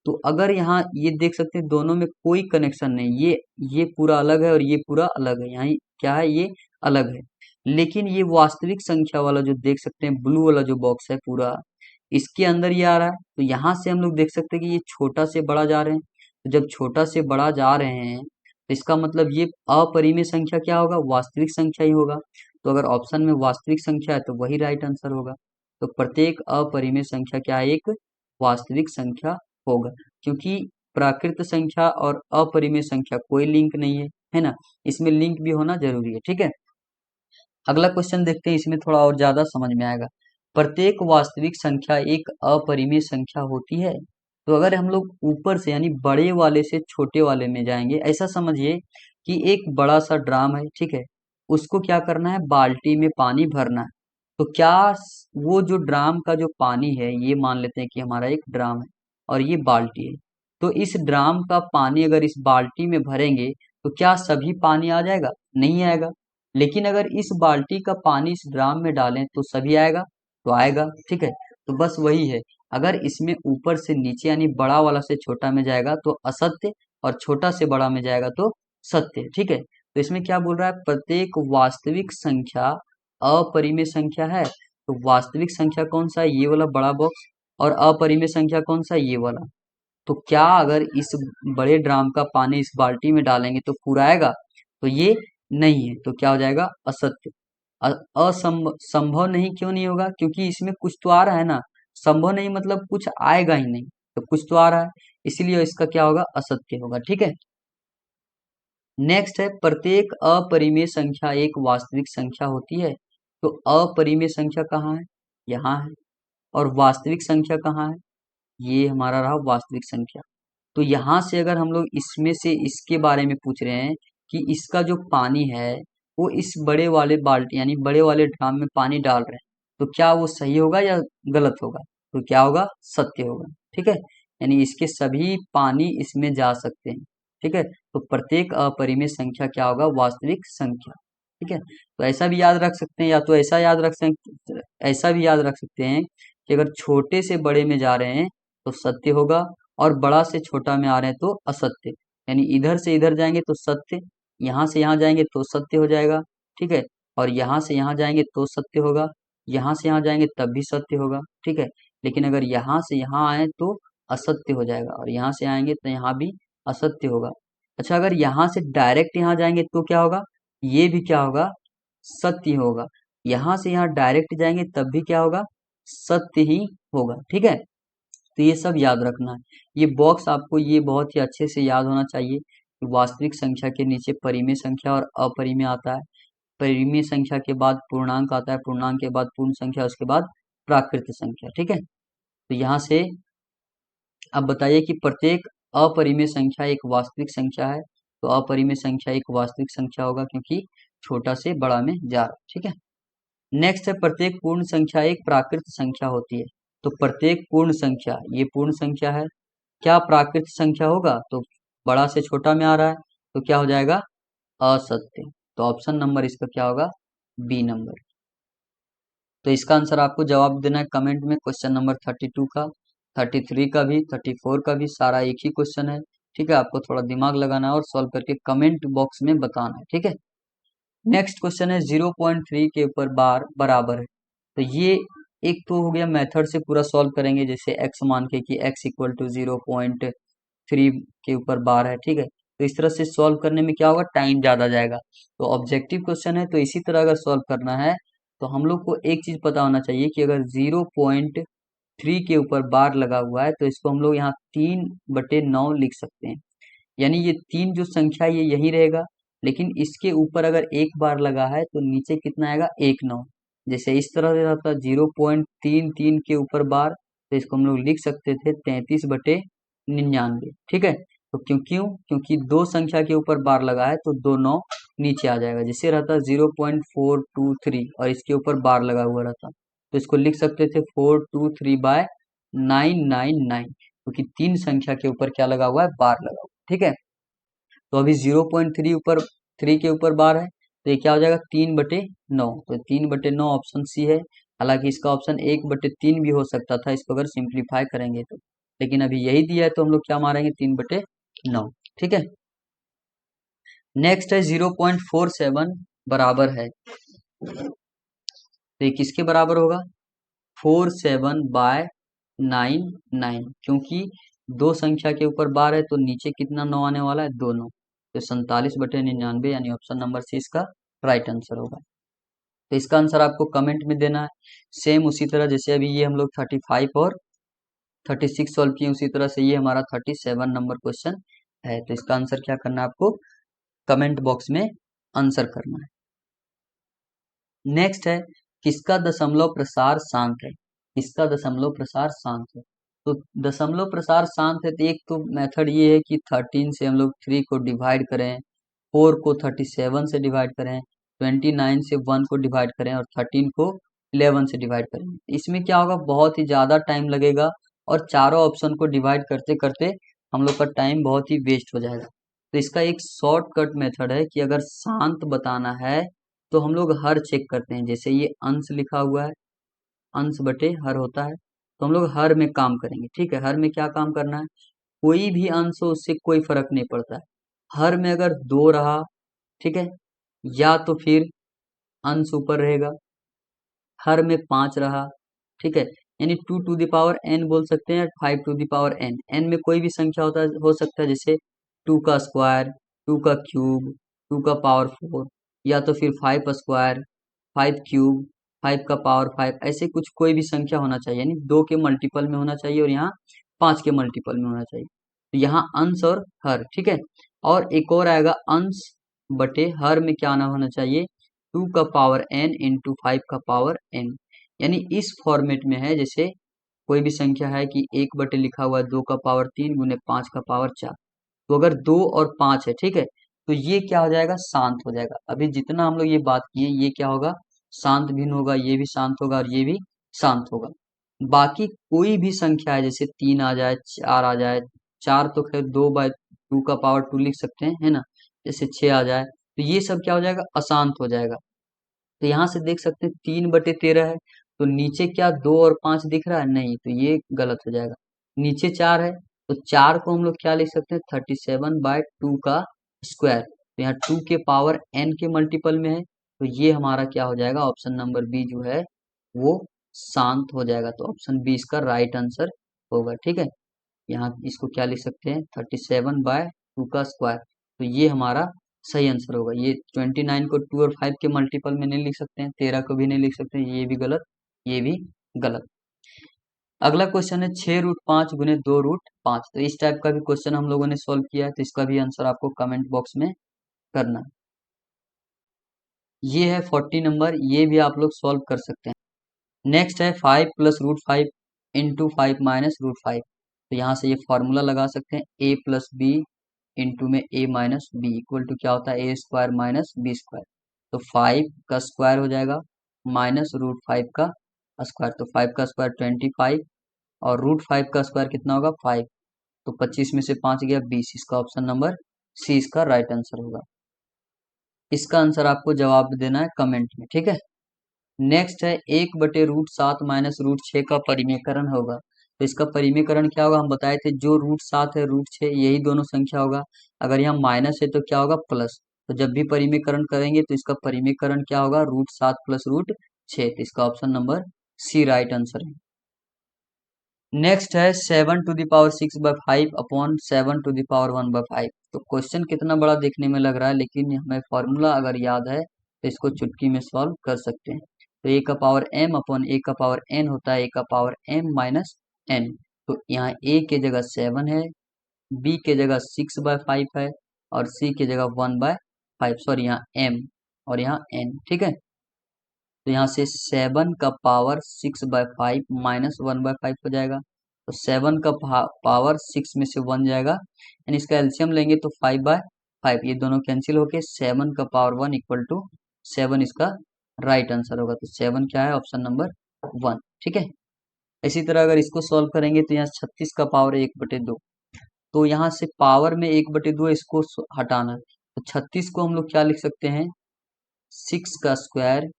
तो अगर यहाँ ये देख सकते हैं दोनों में कोई कनेक्शन नहीं, ये पूरा अलग है और ये पूरा अलग है, यहाँ क्या है, ये अलग है। लेकिन ये वास्तविक संख्या वाला जो देख सकते हैं ब्लू वाला जो बॉक्स है पूरा, इसके अंदर ये आ रहा है। तो यहाँ से हम लोग देख सकते हैं कि ये छोटा से बड़ा जा रहे हैं। तो जब छोटा से बड़ा जा रहे हैं तो इसका मतलब ये अपरिमेय संख्या क्या होगा, वास्तविक संख्या ही होगा। तो अगर ऑप्शन में वास्तविक संख्या है तो वही राइट आंसर होगा। तो प्रत्येक अपरिमेय संख्या क्या है, एक वास्तविक संख्या होगा, क्योंकि प्राकृत संख्या और अपरिमेय संख्या कोई लिंक नहीं है ना, इसमें लिंक भी होना जरूरी है। ठीक है, अगला क्वेश्चन देखते हैं, इसमें थोड़ा और ज्यादा समझ में आएगा। प्रत्येक वास्तविक संख्या एक अपरिमेय संख्या होती है। तो अगर हम लोग ऊपर से यानी बड़े वाले से छोटे वाले में जाएंगे, ऐसा समझिए कि एक बड़ा सा ड्राम है, ठीक है, उसको क्या करना है, बाल्टी में पानी भरना है। तो क्या वो जो ड्राम का जो पानी है, ये मान लेते हैं कि हमारा एक ड्राम है और ये बाल्टी है। तो इस ड्राम का पानी अगर इस बाल्टी में भरेंगे तो क्या सभी पानी आ जाएगा, नहीं आएगा। लेकिन अगर इस बाल्टी का पानी इस ड्राम में डालें तो सभी आएगा, तो आएगा। ठीक है, तो बस वही है, अगर इसमें ऊपर से नीचे यानी बड़ा वाला से छोटा में जाएगा तो असत्य, और छोटा से बड़ा में जाएगा तो सत्य। ठीक है, तो इसमें क्या बोल रहा है, प्रत्येक वास्तविक संख्या अपरिमेय संख्या है। तो वास्तविक संख्या कौन सा है, ये वाला बड़ा बॉक्स, और अपरिमेय संख्या कौन सा है, ये वाला। तो क्या अगर इस बड़े ड्राम का पानी इस बाल्टी में डालेंगे तो पूरा आएगा, तो ये नहीं है, तो क्या हो जाएगा, असत्य। असंभव नहीं, क्यों नहीं होगा, क्योंकि इसमें कुछ तो आ रहा है ना। संभव नहीं मतलब कुछ आएगा ही नहीं, तो कुछ तो आ रहा है, इसीलिए इसका क्या होगा, असत्य होगा। ठीक है, नेक्स्ट है, प्रत्येक अपरिमेय संख्या एक वास्तविक संख्या होती है। तो अपरिमेय संख्या कहाँ है, यहाँ है, और वास्तविक संख्या कहाँ है, ये हमारा रहा वास्तविक संख्या। तो यहाँ से अगर हम लोग इसमें से इसके बारे में पूछ रहे हैं कि इसका जो पानी है वो इस बड़े वाले बाल्टी यानी बड़े वाले ड्राम में पानी डाल रहे हैं, तो क्या वो सही होगा या गलत होगा, तो क्या होगा, सत्य होगा। ठीक है, यानी इसके सभी पानी इसमें जा सकते हैं। ठीक है, तो प्रत्येक अपरिमेय संख्या क्या होगा, वास्तविक संख्या। ठीक है, तो ऐसा भी याद रख सकते हैं, या तो ऐसा भी याद रख सकते हैं कि अगर छोटे से बड़े में जा रहे हैं तो सत्य होगा, और बड़ा से छोटा में आ रहे हैं तो असत्य। यानी इधर से इधर जाएंगे तो सत्य, यहाँ से यहाँ जाएंगे तो सत्य हो जाएगा। ठीक है, और यहाँ से यहाँ जाएंगे तो सत्य होगा, यहाँ से यहाँ जाएंगे तब भी सत्य होगा। ठीक है, लेकिन अगर यहाँ से यहाँ आए तो असत्य हो जाएगा, और यहाँ से आएंगे तो यहाँ भी असत्य होगा। अच्छा, अगर यहाँ से डायरेक्ट यहाँ जाएंगे तो क्या होगा, ये भी क्या होगा, सत्य होगा। यहाँ से यहाँ डायरेक्ट जाएंगे तब भी क्या होगा, सत्य ही होगा। ठीक है, तो ये सब याद रखना है। ये बॉक्स आपको ये बहुत ही अच्छे से याद होना चाहिए कि वास्तविक संख्या के नीचे परिमेय संख्या और अपरिमेय आता है। परिमेय संख्या के बाद पूर्णांक आता है, पूर्णांक के बाद पूर्ण संख्या, उसके बाद प्राकृत संख्या। ठीक है, तो यहाँ से अब बताइए कि प्रत्येक अपरिमेय संख्या एक वास्तविक संख्या है, तो अपरिमेय संख्या एक वास्तविक संख्या होगा क्योंकि छोटा से बड़ा में जा रहा है। ठीक है, नेक्स्ट है प्रत्येक पूर्ण संख्या एक प्राकृत संख्या होती है, तो प्रत्येक पूर्ण संख्या, ये पूर्ण संख्या है, क्या प्राकृत संख्या होगा? तो बड़ा से छोटा में आ रहा है, तो क्या हो जाएगा? असत्य। तो ऑप्शन नंबर इसका क्या होगा? B number. तो इसका आंसर आपको जवाब देना है कमेंट में, क्वेश्चन नंबर 32 का, 33 का भी, 34 का भी, सारा एक ही क्वेश्चन है। ठीक है, आपको थोड़ा दिमाग लगाना है और सॉल्व करके कमेंट बॉक्स में बताना है। ठीक है, नेक्स्ट क्वेश्चन है 0.3 के ऊपर बार बराबर है, तो ये एक तो हो गया मेथड से पूरा सॉल्व करेंगे, जैसे x मान के कि x इक्वल टू 0.3 के ऊपर बार है। ठीक है, तो इस तरह से सॉल्व करने में क्या होगा? टाइम ज्यादा जाएगा। तो ऑब्जेक्टिव क्वेश्चन है, तो इसी तरह अगर सॉल्व करना है तो हम लोग को एक चीज पता होना चाहिए कि अगर 0.3 के ऊपर बार लगा हुआ है तो इसको हम लोग यहाँ 3/9 लिख सकते हैं। यानी ये 3 जो संख्या ये यही रहेगा, लेकिन इसके ऊपर अगर एक बार लगा है तो नीचे कितना आएगा? 1/9। जैसे इस तरह से रहता 0.33 के ऊपर बार, तो इसको हम लोग लिख सकते थे 33/99। ठीक है, तो क्योंकि दो संख्या के ऊपर बार लगा है तो 2/9 नीचे आ जाएगा। जैसे रहता 0.423 और इसके ऊपर बार लगा हुआ रहता, तो इसको लिख सकते थे 423/999, क्योंकि तीन संख्या के ऊपर क्या लगा हुआ है? बार लगा हुआ है। ठीक है, तो अभी 0.3 ऊपर 3 के ऊपर बार है, तो ये क्या हो जाएगा? 3/9। तो 3/9 ऑप्शन सी है। हालांकि इसका ऑप्शन 1/3 भी हो सकता था, इसको अगर सिंप्लीफाई करेंगे तो, लेकिन अभी यही दिया है तो हम लोग क्या मारेंगे? 3/9। ठीक है, नेक्स्ट है 0.47 बराबर है, तो ये किसके बराबर होगा? 47/99, क्योंकि दो संख्या के ऊपर बार है तो नीचे कितना 9 आने वाला है? 2/9, तो 47/99, यानी ऑप्शन नंबर सी इसका राइट आंसर होगा। तो इसका आंसर आपको कमेंट में देना है। सेम उसी तरह जैसे अभी ये हम लोग 35 और 36 सॉल्व किए, उसी तरह से ये हमारा 37 नंबर क्वेश्चन है। तो इसका आंसर क्या करना है आपको? कमेंट बॉक्स में आंसर करना है। नेक्स्ट है किसका दशमलव प्रसार शांत है? किसका दशमलव प्रसार शांत है? तो दशमलव प्रसार शांत है, तो एक तो मेथड ये है कि 13 से हम लोग 3 को डिवाइड करें, 4 को 37 से डिवाइड करें, 29 से 1 को डिवाइड करें और 13 को 11 से डिवाइड करें। इसमें क्या होगा? बहुत ही ज्यादा टाइम लगेगा और चारों ऑप्शन को डिवाइड करते करते हम लोग का टाइम बहुत ही वेस्ट हो जाएगा। तो इसका एक शॉर्टकट मेथड है कि अगर शांत बताना है तो हम लोग हर चेक करते हैं। जैसे ये अंश लिखा हुआ है, अंश बटे हर होता है, तो हम लोग हर में काम करेंगे। ठीक है, हर में क्या काम करना है? कोई भी अंश हो उससे कोई फर्क नहीं पड़ता है। हर में अगर 2 रहा, ठीक है, या तो फिर अंश ऊपर रहेगा, हर में 5 रहा, ठीक है, यानी 2 टू द पावर n बोल सकते हैं, 5 to the power n। n में कोई भी संख्या होता है, हो सकता है, जैसे 2 का स्क्वायर, 2 का क्यूब, 2 का पावर 4, या तो फिर 5 स्क्वायर, 5 क्यूब, 5 का पावर 5, ऐसे कुछ कोई भी संख्या होना चाहिए, यानी 2 के मल्टीपल में होना चाहिए और यहाँ 5 के मल्टीपल में होना चाहिए। तो यहाँ अंश और हर, ठीक है, और एक और आएगा अंश बटे हर में क्या ना होना चाहिए? 2 का पावर n इंटू 5 का पावर n, यानी इस फॉर्मेट में है। जैसे कोई भी संख्या है कि 1 बटे लिखा हुआ है 2 का पावर 3 गुने 5 का पावर 4, तो अगर 2 और 5 है, ठीक है, तो ये क्या हो जाएगा? शांत हो जाएगा। अभी जितना हम लोग ये बात किए, ये क्या होगा? शांत भिन्न होगा, ये भी शांत होगा और ये भी शांत होगा। बाकी कोई भी संख्या है, जैसे 3 आ जाए, 4 आ जाए, 4 तो खैर 2/2 का पावर 2 लिख सकते हैं, है ना, जैसे 6 आ जाए, तो ये सब क्या हो जाएगा? अशांत हो जाएगा। तो यहाँ से देख सकते हैं 3/13 है, तो नीचे क्या 2 और 5 दिख रहा है? नहीं, तो ये गलत हो जाएगा। नीचे 4 है, तो 4 को हम लोग क्या लिख सकते हैं? 37/2 का स्क्वायर, तो यहाँ 2 के पावर n के मल्टीपल में है, तो ये हमारा क्या हो जाएगा? ऑप्शन नंबर बी जो है वो शांत हो जाएगा। तो ऑप्शन बी इसका राइट आंसर होगा। ठीक है, यहाँ इसको क्या लिख सकते हैं? 37/2 का स्क्वायर, तो ये हमारा सही आंसर होगा। ये 29 को 2 और 5 के मल्टीपल में नहीं लिख सकते हैं, 13 को भी नहीं लिख सकते हैं, ये भी गलत, ये भी गलत। अगला क्वेश्चन है 6√5 गुने 2√5। तो इस टाइप का भी क्वेश्चन हम लोगों ने सॉल्व किया है, तो इसका भी आंसर आपको कमेंट बॉक्स में करना है। ये है 40 नंबर, ये भी आप लोग सॉल्व कर सकते हैं। नेक्स्ट है 5 plus root 5 into 5 minus root 5। तो यहाँ से ये फॉर्मूला लगा सकते हैं, ए प्लस बी इंटू में ए माइनस बी इक्वल टू क्या होता है, ए स्क्वायर माइनस बी स्क्वायर। तो 5 का स्क्वायर हो जाएगा माइनस रूट 5 का स्क्वायर, तो 5 का स्क्वायर 25 और रूट 5 का स्क्वायर कितना होगा 5। तो 25 में से 5 गया 20, इसका ऑप्शन नंबर सी इसका राइट आंसर होगा। इसका आंसर आपको जवाब देना है कमेंट में, ठीक है। नेक्स्ट है 1/√7 माइनस रूट 6 का परिमेयकरण होगा। तो इसका परिमेयकरण क्या होगा, हम बताए थे जो √7 है √6 यही दोनों संख्या होगा। अगर यहाँ माइनस है तो क्या होगा प्लस। तो जब भी परिमेयकरण करेंगे तो इसका परिमेयकरण क्या होगा √7 प्लस √6। तो इसका option number C right answer है। नेक्स्ट है 7⁶/5 अपॉन 7⁻⁴ तो क्वेश्चन कितना बड़ा देखने में लग रहा है, लेकिन हमें फॉर्मूला अगर याद है तो इसको चुटकी में सॉल्व कर सकते हैं। तो ए का पावर m अपॉन ए का पावर n होता है ए का पावर m माइनस n। तो यहाँ a के जगह 7 है, b के जगह 6/5 है और c के जगह 1/5, सॉरी यहाँ m और यहाँ n, ठीक है। तो यहाँ से 7 का पावर 6/5 माइनस 1/5 हो जाएगा। तो 7 का पावर 6 में से 1 जाएगा, यानी इसका एलसीएम लेंगे तो 5/5, ये दोनों कैंसिल होके 7 का पावर 1 इक्वल टू 7 इसका राइट आंसर होगा। तो 7 क्या है ऑप्शन नंबर 1, ठीक है। इसी तरह अगर इसको सॉल्व करेंगे तो यहाँ 36 का पावर 1/2, तो यहाँ से पावर में 1/2 इसको हटाना है। तो 36 को हम लोग क्या लिख सकते हैं 6 का स्क्वायर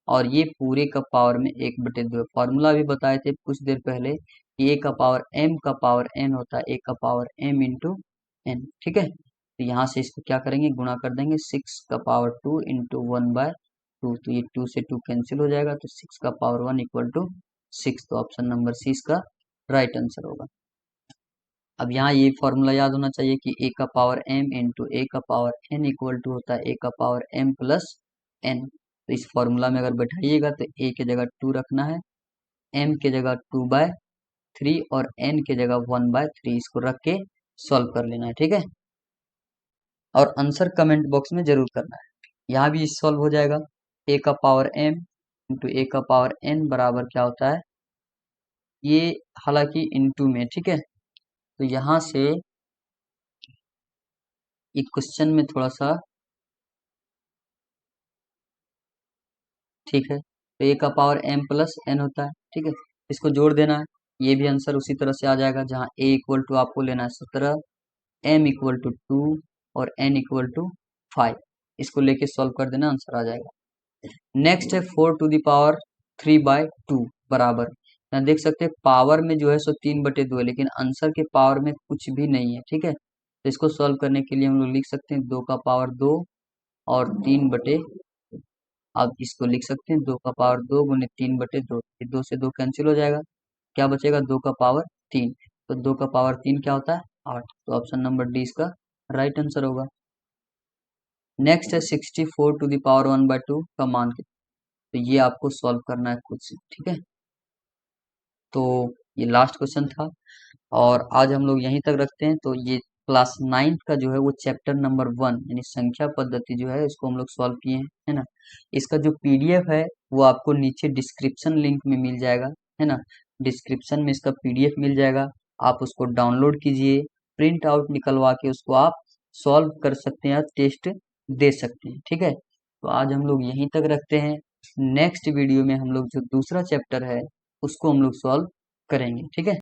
और ये पूरे का पावर में 1/2। फॉर्मूला भी बताए थे कुछ देर पहले, ए का पावर m का पावर n होता है ए का पावर m इंटू n, ठीक है। तो यहाँ से इसको क्या करेंगे गुणा कर देंगे 6 का पावर 2 इंटू 1/2, तो ये 2 से 2 कैंसिल हो जाएगा। तो 6 का पावर 1 इक्वल टू 6, तो ऑप्शन नंबर सी इसका राइट आंसर होगा। अब यहाँ ये फॉर्मूला याद होना चाहिए कि ए का पावर m इंटू ए का पावर n इक्वल टू होता है ए का पावर m प्लस n। तो इस फॉर्मूला में अगर बैठाइएगा तो a के जगह 2 रखना है, m के जगह 2/3 और n के जगह 1/3, इसको रख के सॉल्व कर लेना है, ठीक है। और आंसर कमेंट बॉक्स में जरूर करना है। यहाँ भी सॉल्व हो जाएगा, a का पावर m इंटू ए का पावर n बराबर क्या होता है, ये हालांकि इंटू में, ठीक है। तो यहाँ से एक क्वेश्चन में थोड़ा सा, ठीक है, तो ए का पावर m प्लस n होता है, ठीक है। इसको जोड़ देना है, ये भी आंसर उसी तरह से आ जाएगा, जहाँ a इक्वल टू आपको लेना है 17, m इक्वल टू 2 और n इक्वल टू 5। इसको लेके सॉल्व कर देना, आंसर आ जाएगा। नेक्स्ट है 4⁻³ बराबर, यहाँ देख सकते हैं पावर में जो है सो 3/2 है, लेकिन आंसर के पावर में कुछ भी नहीं है, ठीक है। तो इसको सॉल्व करने के लिए हम लोग लिख सकते हैं 2 का पावर 2 और 3/, आप इसको लिख सकते हैं 2 का पावर 2 गुने 3/2, 2 से 2 कैंसिल हो जाएगा, क्या बचेगा 2 का पावर 3। तो 2 का पावर 3 क्या होता है 8, तो ऑप्शन नंबर डी इसका राइट आंसर होगा। नेक्स्ट है 64⁻1/2 का मान कितना, तो ये आपको सॉल्व करना है खुद से, ठीक है। तो ये लास्ट क्वेश्चन था और आज हम लोग यहीं तक रखते हैं। तो ये क्लास 9th का जो है वो चैप्टर नंबर 1 यानी संख्या पद्धति जो है इसको हम लोग सॉल्व किए हैं, है ना। इसका जो पीडीएफ है वो आपको नीचे डिस्क्रिप्शन लिंक में मिल जाएगा, है ना। डिस्क्रिप्शन में इसका पीडीएफ मिल जाएगा, आप उसको डाउनलोड कीजिए, प्रिंट आउट निकलवा के उसको आप सॉल्व कर सकते हैं या टेस्ट दे सकते हैं, ठीक है। तो आज हम लोग यहीं तक रखते हैं, नेक्स्ट वीडियो में हम लोग जो दूसरा चैप्टर है उसको हम लोग सॉल्व करेंगे, ठीक है।